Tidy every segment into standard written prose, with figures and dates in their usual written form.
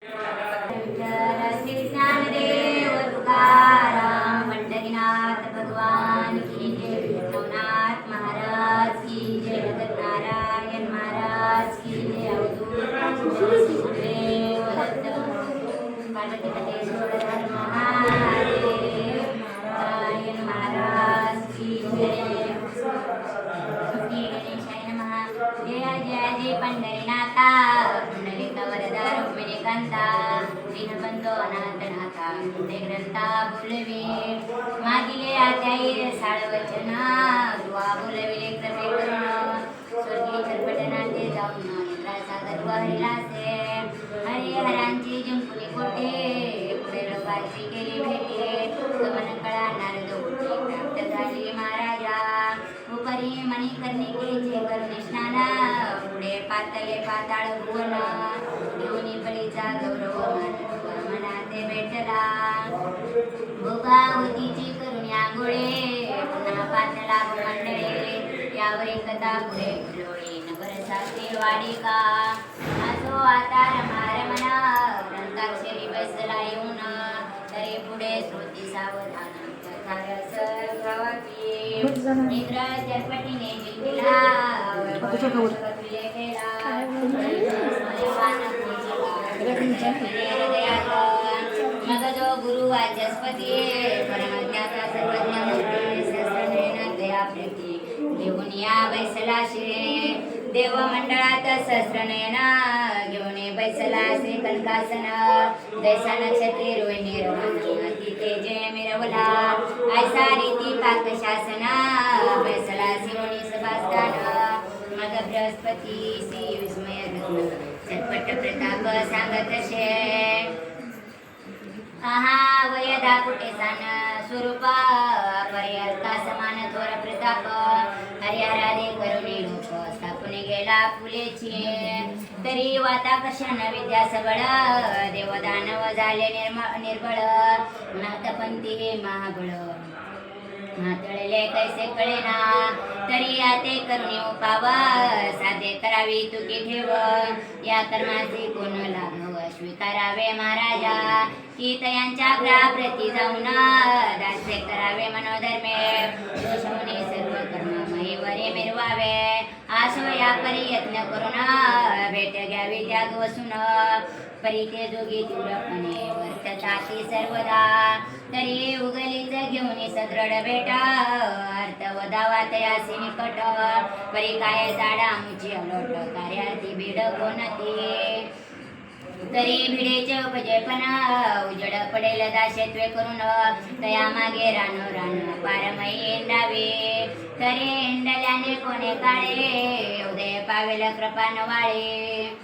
श्री ज्ञानदेव तुकाराम पंढरीनाथ भगवान की जय, नवनाथ महाराज की जय, नारायण महाराज की जय, अवधूत श्री सुखदेव दत्त पार्वतीपतेश्वर हर महादेव, नारायण महाराज की जय. श्री गणेशाय नमः. जय जय जय पंढरीनाथा, पुंडलिक वरदा रुक्मिणीकांता, दीनबंधो अनाथनाथा, ते ग्रंथा बोलवे मागिले आत्याईर साळ वचन, दुआ बोलविले कृपे करून, स्वर्गी चरपटनाचे जाऊन इंद्रासागर वहिलासे, हरिहरांची जिंकुनी कोटे, पुढे लोकांची केली भेटे, गमन कळा नारद ओटी, प्राप्त झाली महाराजा, उपरी मणिकर्णिकेचे करुणी स्नान, पुढे पातले पाताळ भुवन, घेऊनी बळीचा गौरव मान, मनाचे भेटला भोगावतीची करुणी आंघोळे, पुन्हा पातला मंडळे, यावरी कथा पुढे डोळे, नगर साचे वाडिका, असो आता रमारमण, ग्रंथाक्षरी बसला येऊन, तरी पुढे श्रुती सावधान, कथारस गावाकी, निद्रा चरपटीने जिंकला, तुले केला, मग जो गुरु वाचस्पती, परमज्ञाता सर्वज्ञ मूर्ती, सहस्रनयन दयाप्रती, घेऊन या बैसला शिरे, देव मंडळात सहस्रनयन, घेऊन बैसला से कनकासन, दैसा नक्षत्री रोहिणी रमण, तिथे जय मिरवला, ऐसा रीती पाकशासन, बैसला शिरोणी सभास्थान, मग बृहस्पती श्री विस्मय रत्न, चटपट प्रताप सांगत शे, आहा वयदा कुठे सान स्वरूप, पर्यर्था समान थोर प्रताप, हरिहरादे करुणी लोक, स्थापून गेला फुलेची, तरी वाता कशान विद्या सबळ, देवदानव झाले निर्बळ, नाथपंथी महाबळ, मातळले कैसे कळेना, तरी आते करुणी उपाव, साधे करावी तुकी ठेव, या कर्माचे कोण लाघव, स्वीकारावे महाराजा, की तयांच्या ग्रहाप्रती जाऊन, दास्य करावे मनोधर्मे, दोषमुनी सर्व कर्म महीवरे मिरवावे, आसो या परी यत्न करून, भेट घ्यावी त्याग वसून, परी ते जोगी तीव्रपणे वर्तताती सर्वदा, तरी उगलीच घेऊन सदृढ भेट, अर्थ वदावा तयासी निकट, परी काय जाडा मुची अलोट, कार्यार्थी बीड कोणती, तरी भिडेचे उपजयपण, उजड पडेल दाशत्वे करून, तया मागे रान रान पारमयी एंडावे, तरी एंडल्याने कोणे काळे, उदय पावेल कृपा नवाळे,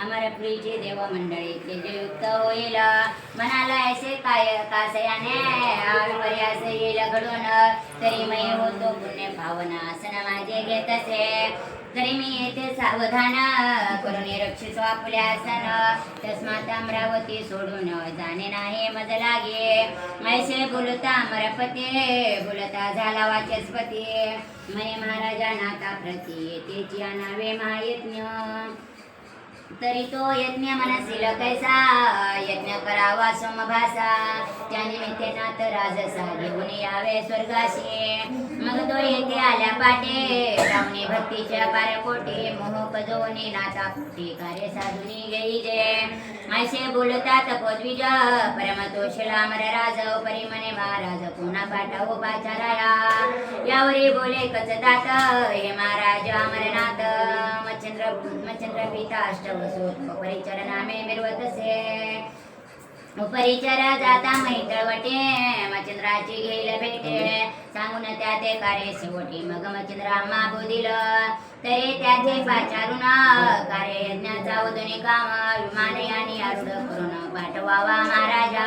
अमरपुरीचे देव मंडळी तेजयुक्त होईल, मनाला ऐसे काय कासयाने, आविपर्यास येईल घडून, तरी मय होतो पुण्य भावना, आसन माझे घेत असे, तरी मी येथे सावधान, करून रक्षितो आपले आसन, तस्मात अमरावती सोडून जाणे नाही मज लागे, ऐसे बोलता अमरपते, बोलता झाला वाचस्पती, मय महाराजा नाथा प्रती, तेची आणावे महायज्ञ, तरी तो यज्ञ मनसील कैसा, यज्ञ करावा सोमभासा, त्या निमित्ते नाथ राजसा, घेऊन यावे स्वर्गाशी, मग तो येथे आल्या पाटे, रावणी भक्तीच्या पारकोटी, मोह पजवणी नाथा फुटी, कार्य साधुनी गेई जे, ऐसे बोलतात पद्विज, परमतोषला अमर राज, परी मने महाराज पुन्हा पाठावो पाचाराया, यावरी बोले कचतात, हे महाराज अमरनाथ, मच्छंद्र पिता अष्टवसूत, परिचर नामे मिरवतसे, उपरिचर जाता मैतळवटे, मच्छंद्राची घेईल भेटे, सांगून त्या ते कार्य शेवटी, मग मच्छंद्र आम्हा बोधिल, तरी त्याचे पाचारून, कार्य यज्ञाचा उदनी काम, विमाने आणि आरूढ करून पाठवावा महाराजा,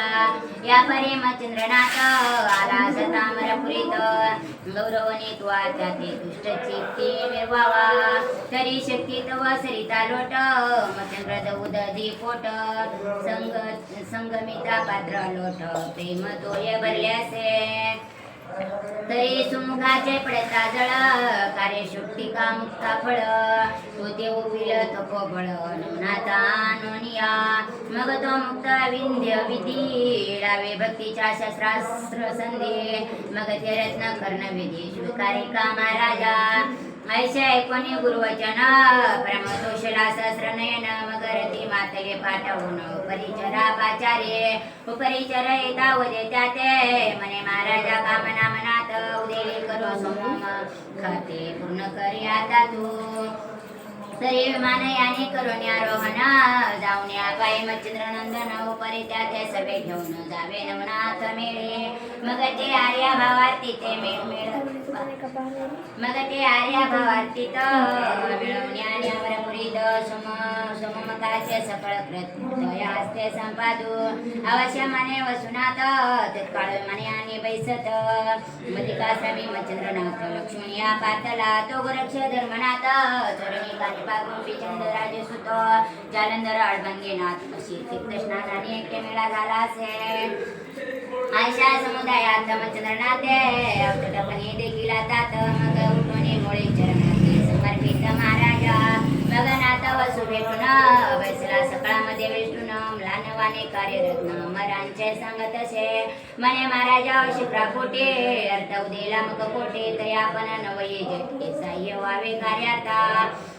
या परी मच्छंद्रनाथ आला सतामरपुरीत, गौरवनी तू आता ते दुष्ट चित्ती निर्वावा, तरी शक्ती तव सरिता लोट, मच्छंद्र दौद पोट, संगमिता पात्र लोट, प्रेम तोय भरल्यासे, तरी सुमुखाचे पडता जळ, वारे शुक्तिका मुक्ता फळ होते उभिल तपोबळ नवनाथा नोनिया मग तो मुक्त विंध्य विधी लावे भक्तीच्या शस्त्रास्त्र संधी मग ते रत्न कर्ण विधी स्वीकारे का महाराजा ऐसे ऐकोनी गुरुवचन परमदोषला सहस्र नयन मग रती मातले पाठवून परिचरा पाचार्ये उपरिचर येता उदे त्याते मने महाराजा कामना मनात उदेली करो समोम खाते पूर्ण करी आता तू तरी विमान याने करून आरोहण जाऊन या पायी मच्छिंद्र नंदन उपरी त्या सभे घेऊन जावे नवनाथ मेळे मग ते आर्या भावार्ती ते मेळ मग ते आर्या भावार्ती मिळवून यावर पुरीत सममकाचे सकळ कृत्य हस्ते संपादू अवश्य मने वसुनाथ तत्काळ मने आणि बैसत मधिकाश्रमी मच्छिंद्रनाथ लक्ष्मण या पातला तो गोरक्ष धर्मनाथ चरणी कानी पागून बिचंद राजसुत जालंधर अडभंगीनाथ अशी तीर्थस्नानाने एकटे मेळा झाला असे आयशा समुदायात मच्छिंद्रनाथ अवतटपणे देखील तात मग उठवणे मोळे चरणाते समर्पित महाराजा मग नाथ वसु भेटून बैसला सकाळमध्ये विष्णून म्लानवाने कार्यरत्न मरांचे सांगत असे मने महाराजा शिप्रा कोटे अर्थ उदेला मग कोटे तरी आपण नवये जटके साह्य व्हावे कार्याता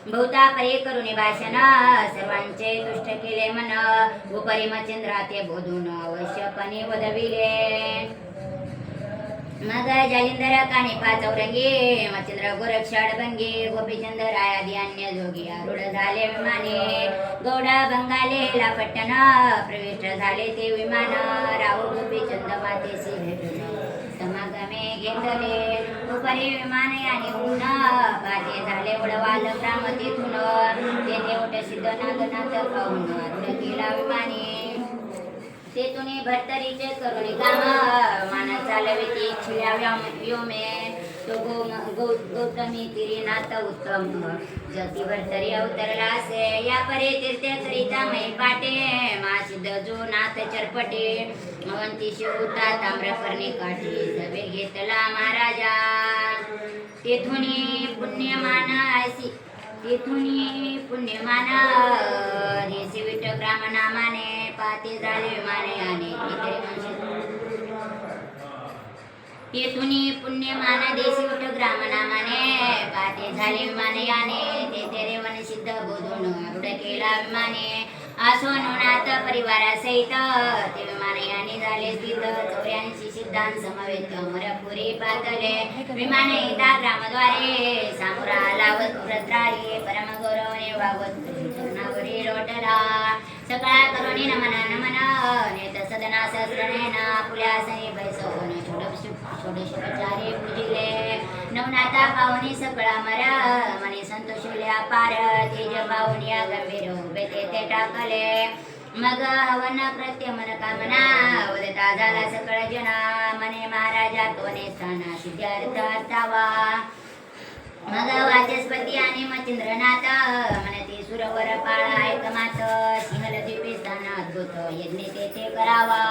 बहुता परे करुणी भाषण सर्वांचे तुष्ट केले मन उपरी मच्छिंद्रा ते बोधून अवश्यपणे वदविले मग जालिंदर काने पाचौरंगी मच्छिंद्र गोरक्ष अडभंगी गोपीचंद रायादी अन्य जोगी आरूढ झाले विमाने गौडा बंगाले लापट्टन प्रविष्ट झाले ते विमान राहू गोपीचंद मातेशी भेटून समागमे घेतले उपरी विमान याने ऊन पाते झाले उडवाल ग्राम तेथून तेथे उठ सिद्ध नागनाथ पाहून आरूढ केला विमाने तेथून भरतरीचे करुणी काम मान चालविती छिळ्या व्योमे तो गौतमी तिरीनाथ उत्तम जती भरतरी अवतरला असे या परे तीर्थे करिता मै पाटे मा सिद्ध जो नाथ चरपटे मवंती शिवता ताम्रपर्णी काठी सभे घेतला महाराजा तेथून पुण्यमान ऐसी तेथुनी पुण्यमान देशी विठ ग्राम नामाने पाते झाले विमाने आणि तेथुनी पुण्यमान देशी विठ ग्राम नामाने पाते झाले विमाने आणि तेथे रेवन सिद्ध बोधून आरूढ केला विमाने आसो नवनाथ परिवारासहित ते विमाने याने झाले स्थित 84 सिद्धांत समवेत अमरपुरी पातले विमाने येता ग्रामद्वारे सामुरा लावत व्रत्राळी परम गौरवने वागवत चरणावरी लोटला सकळा करुणी नमन नमन नेत सदना सहस्रनेना पुल्यासनी बैसवून षोडशोपचारे पूजिले नवनाथा पाहुणी सकळा मर मनी संतोषिले अपार तेज पाहुणी गंभीर उभे ते टाकले मग हवन कृत्य मन कामना उदता झाला सकळ जना मने महाराजा तोने स्थाना सिद्धार्थ अर्थावा मग वाचस्पती आणि मच्छिंद्रनाथ मनती सुरवर पाळा एकमात सिंहल द्वीपी स्थान अद्भुत यज्ञ तेथे करावा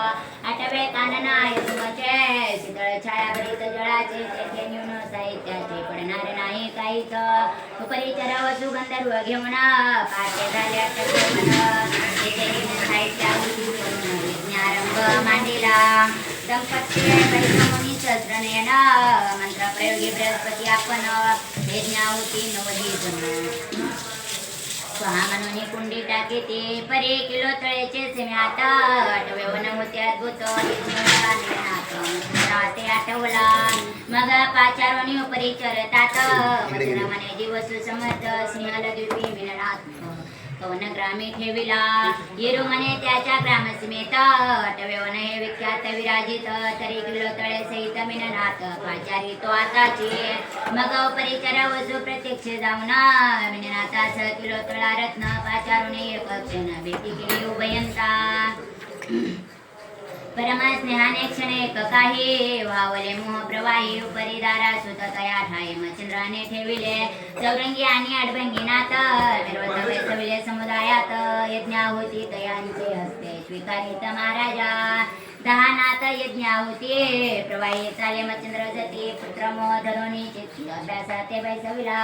आठवे कानना यजुमचे शीतळ छायाभरित जळाचे तेथे न्यून साहित्याचे पडणार नाही काहीच उपरिचर वसु गंधर्व घेऊन पाटे झाले तेथे साहित्याची यज्ञारंभ मांडिला दंपती परिसमुनी सहस्रनयन मंत्र प्रयोगी बृहस्पती आपण यज्ञाहुती 90 जण स्वहा म्हणून कुंडी टाके ते परे किलो तळेचे सिम्यात आठवे वन होते अद्भुत ते आठवला मग पाचारोनी उपरी चरतात मने दिवस समर्थ सिंहल द्वीपी मिलनात पवन ग्रामी ठेविला येरू मने त्याच्या ग्रामसीमेत आठवे वन हे विख्यात विराजित तरी किलो तळे सहित मिलनात पाचारी तो आताची मग परिचर वसु प्रत्यक्ष जाऊन मिलनाता स किलो तळा रत्न पाचारुने एक क्षण भेटी केली उभयंता परम स्नेहाने क्षण एक काही वावले मोह प्रवाही उपरी दारा सुत तया ठाई मच्छिंद्राने ठेविले चौरंगी आणि अडभंगीनाथ निर्वत बैसविले समुदायात यज्ञाहुती तयांचे हस्ते स्वीकारित महाराजा दहानाथ यज्ञ होते प्रवाही चाले मच्छिंद्र जती पुत्र धरोनी चित्ती अभ्यास ते बैसविला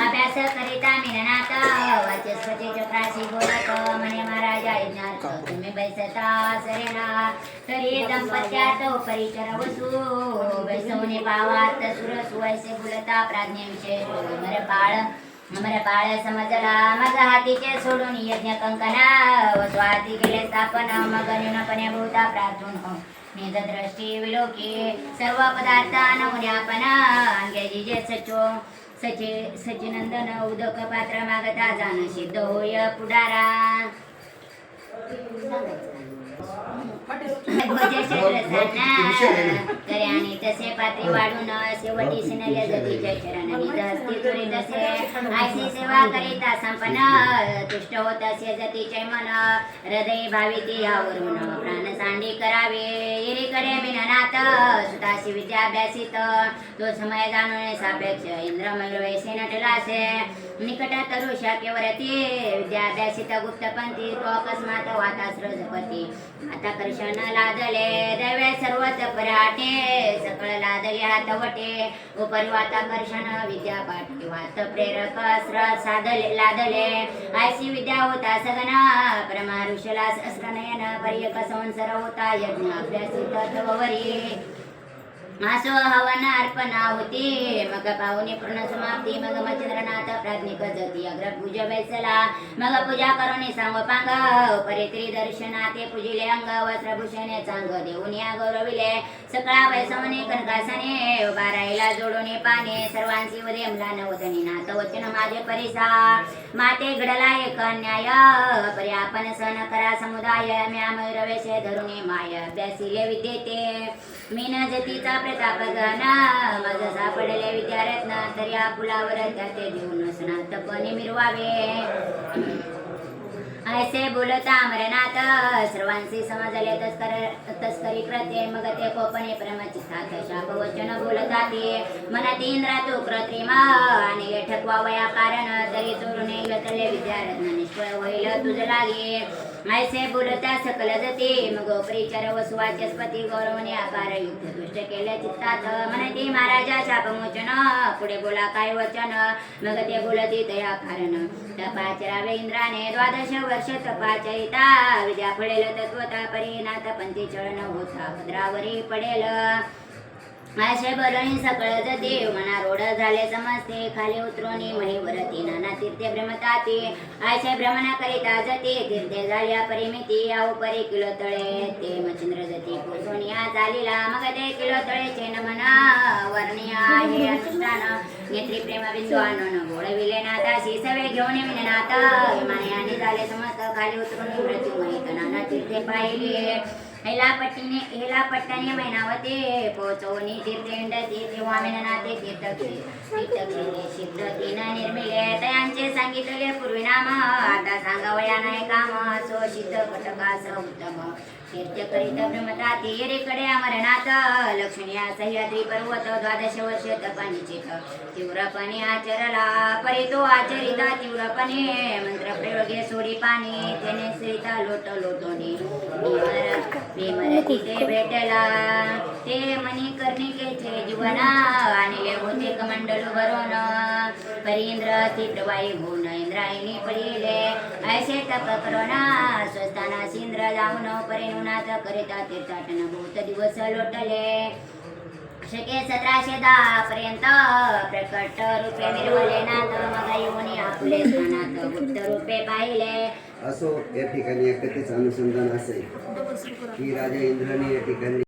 अभ्यास करिता मिननाथ वाचस्पती चक्राशी बोलत म्हणे महाराजा यज्ञार्थ तुम्ही बैसता सरेना तरी दंपत्यात परिचर वसू बैसवणे पावात सुरस वैसे बोलता प्राज्ञेविषयी अमर बाळ समजला मग हातीचे सोडून यज्ञ कंकना व स्वाती केले स्थापन मग न्यूनपणे भूता प्रार्थून निज दृष्टी विलोकी सर्व पदार्थ नमुन्यापन अंगेजी जे सचिनंदन उदक पात्र मागता जाण सिद्ध होय पुढारा करे आणि तसे पात्री वाढून शेवटी सिनले जतीच्या चरण निज हस्ती चोरी तसे आयसी सेवा करिता संपन्न तुष्ट होत असे जतीचे मन हृदय भाविती यावरून प्राण सांडी करावे येरीकडे बिननाथ सुताशी विद्याभ्यासित तो समय जाणून सापेक्ष इंद्रमय वैसे नटलासे निकट तरू शाखेवरती विद्याभ्यासित गुप्तपंथी तो अकस्मात वातास्र जपती आता कर्षण लादले दैवे सर्वच पराटे सकळ लादले हातवटे उपरी वाताकर्षण विद्यापाठी वात प्रेरक अस्त्र साधले लादले आयसी विद्या होता सगन परमारुषला सहस्रनयन पर्यक संसार होता यज्ञ अभ्यासित तववरी आसो हवन अर्पणा होती मग पाहुणे पूर्ण समाप्ती मग मच्छिंद्रनाथ प्राज्ञिक जती अग्र पूजा बैसला मग पूजा करून सांगोपांग परित्री दर्शनाते पूजिले अंग वस्त्रभूषणे चांग देऊन या गौरविले सकाळ वैसवणे कनकासने उभा राहिला जोडून पाने सर्वांची उदयमला नवतनी नाथ वचन माझे परिसा माते घडला एक अन्याय परी आपण सण करा समुदाय म्या मयूरवेशे धरुणे माय अभ्यासिले विद्येते मीन जतीचा प्रताप गणा मज सापडले विद्यारत्न तरी आपुलावर त्याते देऊन स्नातपणे मिरवावे ऐसे बोलता अमरनाथ सर्वांशी समजले तस्करी कृत्ये मग ते कोपणे प्रेमचित्तात शाप वचन बोलता ते मनाती इंद्रा तो कृत्रिम आणि ठकवावया कारण तरी चोरुने घेतले विद्यारत्न निष्फळ होईल तुझ लागे ऐसे बोलता सकल जते मग परिचर वसुवाचस्पती गौरवने आकार युक्त दुष्ट केले चित्तात म्हणते महाराजा शापमोचन पुढे बोला काय वचन मग ते बोलती तया कारण तपाचरावे इंद्राने 12 वर्ष तपाचरिता विद्या पडेल तत्वता परिनाथ पंथी चळण होता भद्रावरी पडेल असे बोलणी सकळ देव मना रोड झाले समजते खाली उतरोनी महिवरती नाना तीर्थे भ्रमताती असे भ्रमण करिता जते तीर्थे झाल्या परिमिती या उपरी किलो तळे ते मच्छिंद्र जती पोचोनिया झालीला मग ते किलो तळेचे नमना वर्णिया हे अनुष्ठान नेत्री प्रेम बिंदू आणून गोळविले नाथाशी सवे घेऊन विननाथ विमाने आणि झाले समस्त खाली उतरून मृत्यूमयी नाना तीर्थे पाहिले हेला पट्टाने मैनावते पोचवणी तीर्थेंडती तेव्हा मेननाथे तीर्थक्षेत्री सिद्ध तीन निर्मिले तयांचे सांगितले पूर्वी नाम आता सांगावया नाही काम सो सिद्ध कटकास उत्तम तीर्थ करीत भ्रमताती येरीकडे अमरनाथ लक्ष्मीया सह्याद्री पर्वत 12 वर्ष तपानिचित तीव्रपणे आचरला परी तो आचरिता तीव्रपणे मंत्र प्रयोगे सोडी पाणी त्याने श्रीता लोट लोटोनी भीमर तिथे भेटला ते मनी कर्णिकेचे जीवन आणले होते कमंडलू भरून परींद्र तीव्रवाई होऊन इंद्रायणी पडिले ऐसे तप करोना स्वस्थाना इंद्र जाऊन परिणुनाथ करिता तीर्थाटन भूत दिवस लोटले शके 1710 पर्यंत प्रकट रूपे निर्मले नाथ मग येऊन आपले स्थानात गुप्त रूपे पाहिले असो या ठिकाणी एक कथेचं अनुसंधान असे की राजा इंद्राने या ठिकाणी